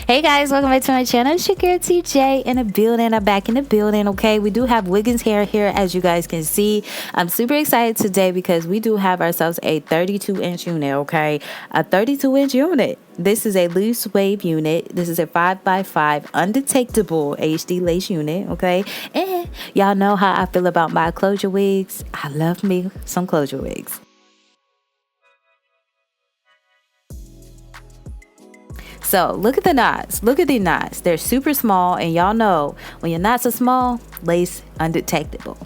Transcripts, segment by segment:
Hey guys, welcome back to my channel. It's your girl TJ in the building. I'm back in the building. Okay, we do have Wiggins hair here, as you guys can see. I'm super excited today because we do have ourselves a 32-inch unit. Okay, a 32-inch unit. This is a Loosedeepwave unit. This is a 5x5 undetectable HD lace unit. Okay, and y'all know how I feel about my closure wigs. I love me some closure wigs. So look at the knots. Look at the knots. They're super small, and y'all know when your knots are small, lace undetectable.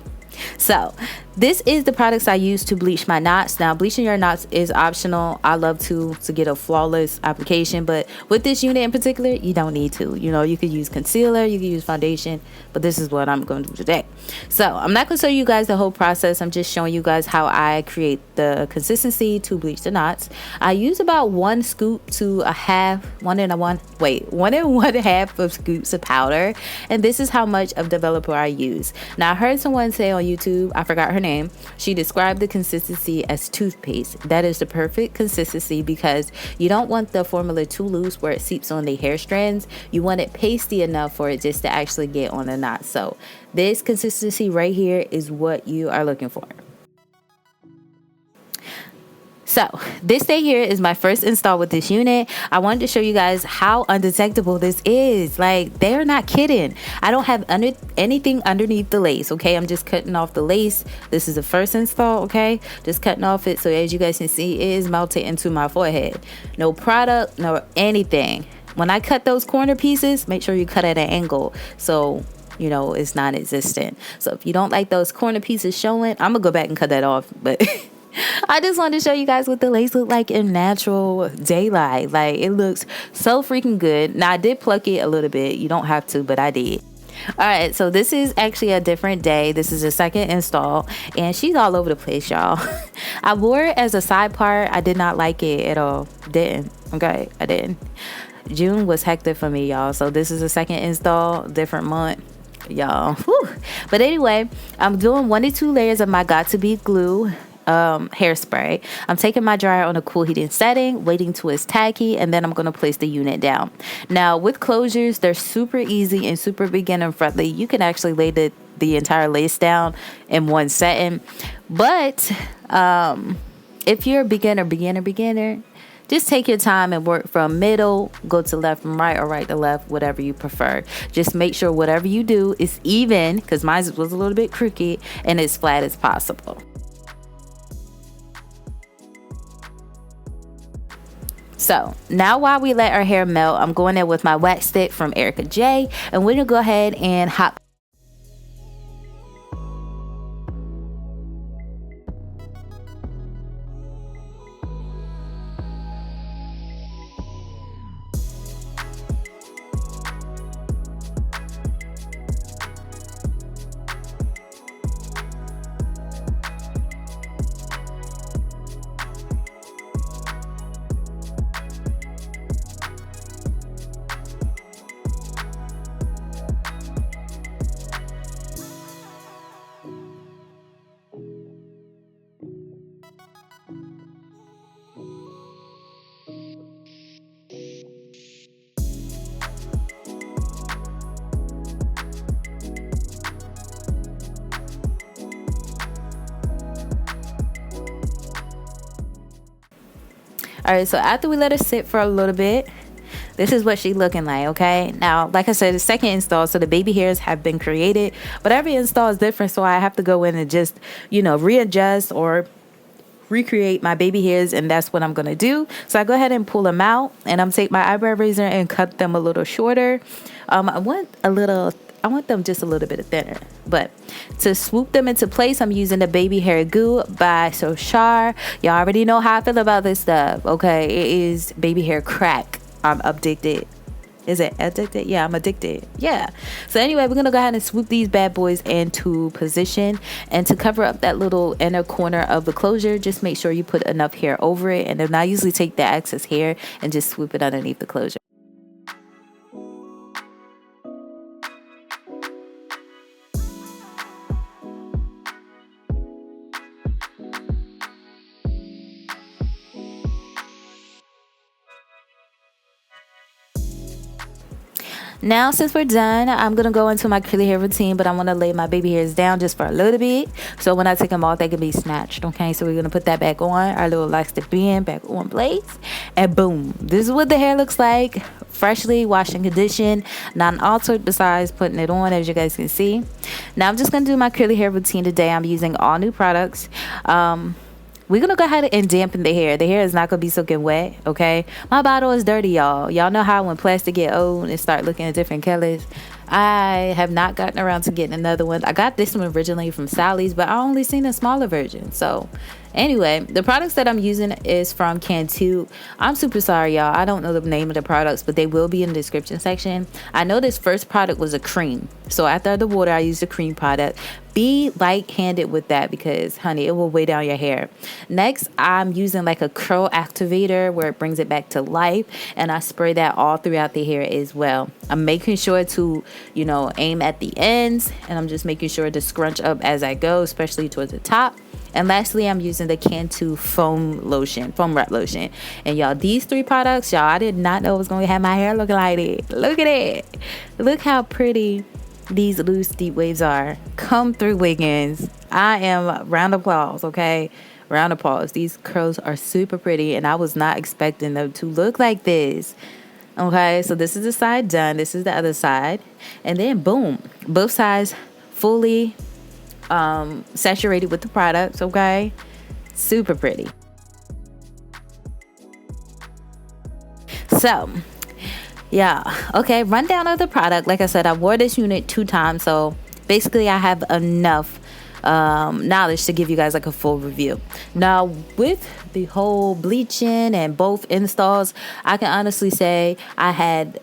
So this is the products I use to bleach my knots. Now, bleaching your knots is optional. I love to get a flawless application, but with this unit in particular, you don't need to. You know, you could use concealer, you could use foundation, but this is what I'm going to do today. So I'm not going to show you guys the whole process. I'm just showing you guys how I create the consistency to bleach the knots. I use about 1 scoop to a half, 1 and 1/2 of scoops of powder, and this is how much of developer I use. Now, I heard someone say on YouTube, I forgot her name, she described the consistency as toothpaste. That is the perfect consistency because you don't want the formula too loose where it seeps on the hair strands. You want it pasty enough for it just to actually get on the knot. So this consistency right here is what you are looking for. So this day here is my first install with this unit. I wanted to show you guys how undetectable this is. Like, they're not kidding. I don't have anything underneath the lace. Okay, I'm just cutting off the lace. This is the first install. Okay, just cutting off it. So as you guys can see, it is melted into my forehead. No product, no anything. When I cut those corner pieces, make sure you cut at an angle so you know it's non-existent. So if you don't like those corner pieces showing, I'm gonna go back and cut that off. But I just wanted to show you guys what the lace look like in natural daylight. Like, it looks so freaking good. Now, I did pluck it a little bit. You don't have to, but I did. All right, so this is actually a different day. This is a second install, and she's all over the place, y'all. I wore it as a side part. I did not like it at all. Didn't. Okay, I didn't. June was hectic for me, y'all. So this is a second install, different month, y'all. But anyway, I'm doing 1 to 2 layers of my Got To Be glue hairspray. I'm taking my dryer on a cool heating setting, waiting till it's tacky, and then I'm going to place the unit down. Now, with closures, they're super easy and super beginner friendly. You can actually lay the entire lace down in one setting. But if you're a beginner, just take your time and work from middle, go to left from right, or right to left, whatever you prefer. Just make sure whatever you do is even, because mine was a little bit crooked, and as flat as possible. So now while we let our hair melt, I'm going in with my wax stick from Erica J, and we're gonna go ahead and hot. All right, so after we let her sit for a little bit, this is what she's looking like. Okay, now, like I said, the second install, so the baby hairs have been created, but every install is different, so I have to go in and just, you know, readjust or recreate my baby hairs, and that's what I'm gonna do. So I go ahead and pull them out, and I'm take my eyebrow razor and cut them a little shorter. I want them just a little bit thinner, but to swoop them into place, I'm using the baby hair goo by Shea. Y'all already know how I feel about this stuff. Okay, it is baby hair crack. I'm addicted. Is it addicted? Yeah, I'm addicted. Yeah. So anyway, we're gonna go ahead and swoop these bad boys into position, and to cover up that little inner corner of the closure, just make sure you put enough hair over it. And then I usually take the excess hair and just swoop it underneath the closure. Now, since we're done, I'm going to go into my curly hair routine, but I want to lay my baby hairs down just for a little bit. So when I take them off, they can be snatched, okay? So we're going to put that back on, our little elastic band back on place. And boom, this is what the hair looks like. Freshly washed and conditioned, non-altered besides putting it on, as you guys can see. Now, I'm just going to do my curly hair routine today. I'm using all new products. We're going to go ahead and dampen the hair. The hair is not going to be soaking wet, okay? My bottle is dirty, y'all. Y'all know how when plastic get old and start looking at different colors. I have not gotten around to getting another one. I got this one originally from Sally's, but I only seen a smaller version. So anyway, the products that I'm using is from Cantu. I'm super sorry, y'all. I don't know the name of the products, but they will be in the description section. I know this first product was a cream. So after the water, I used a cream product. Be light-handed with that because, honey, it will weigh down your hair. Next, I'm using like a curl activator where it brings it back to life. And I spray that all throughout the hair as well. I'm making sure to, aim at the ends. And I'm just making sure to scrunch up as I go, especially towards the top. And lastly, I'm using the Cantu foam wrap lotion. And y'all, these three products, y'all, I did not know it was going to have my hair looking like it. Look at it. Look how pretty these loose deep waves are. Come through, Wiggins. I am round of applause, okay? Round of applause. These curls are super pretty, and I was not expecting them to look like this. Okay, so this is the side done. This is the other side. And then, boom, both sides fully saturated with the products, okay? Super pretty. So, yeah, okay, rundown of the product. Like I said, I wore this unit 2 times, so basically I have enough knowledge to give you guys like a full review. Now, with the whole bleaching and both installs, I can honestly say I had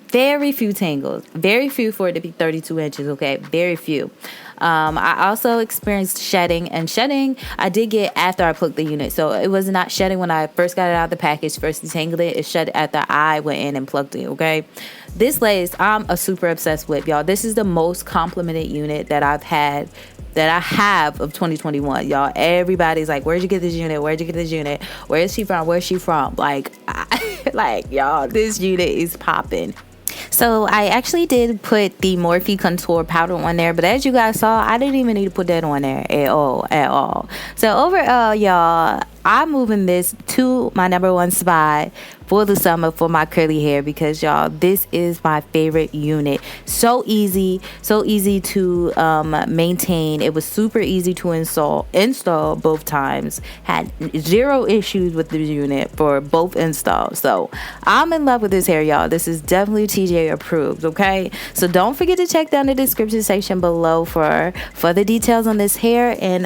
very few tangles, very few for it to be 32 inches, okay? Very few. I also experienced shedding, and shedding I did get after I plugged the unit. So it was not shedding when I first got it out of the package, first detangled it. It shed after I went in and plugged it, okay? This lace, I'm a super obsessed with, y'all. This is the most complimented unit that I have of 2021, y'all. Everybody's like, where'd you get this unit? Where'd you get this unit? Where is she from? Where's she from? Like, y'all, this unit is popping. So I actually did put the Morphe contour powder on there, but as you guys saw, I didn't even need to put that on there at all. So overall, y'all, I'm moving this to my #1 spot for the summer for my curly hair because, y'all, this is my favorite unit. So easy to maintain. It was super easy to install both times. Had 0 issues with the unit for both installs. So I'm in love with this hair, y'all. This is definitely TJ approved, okay? So don't forget to check down the description section below for the details on this hair and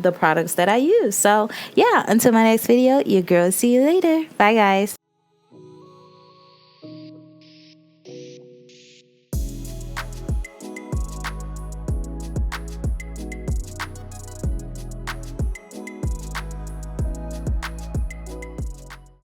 the products that I use. So yeah, until my next video, your girl, see you later. Bye, guys.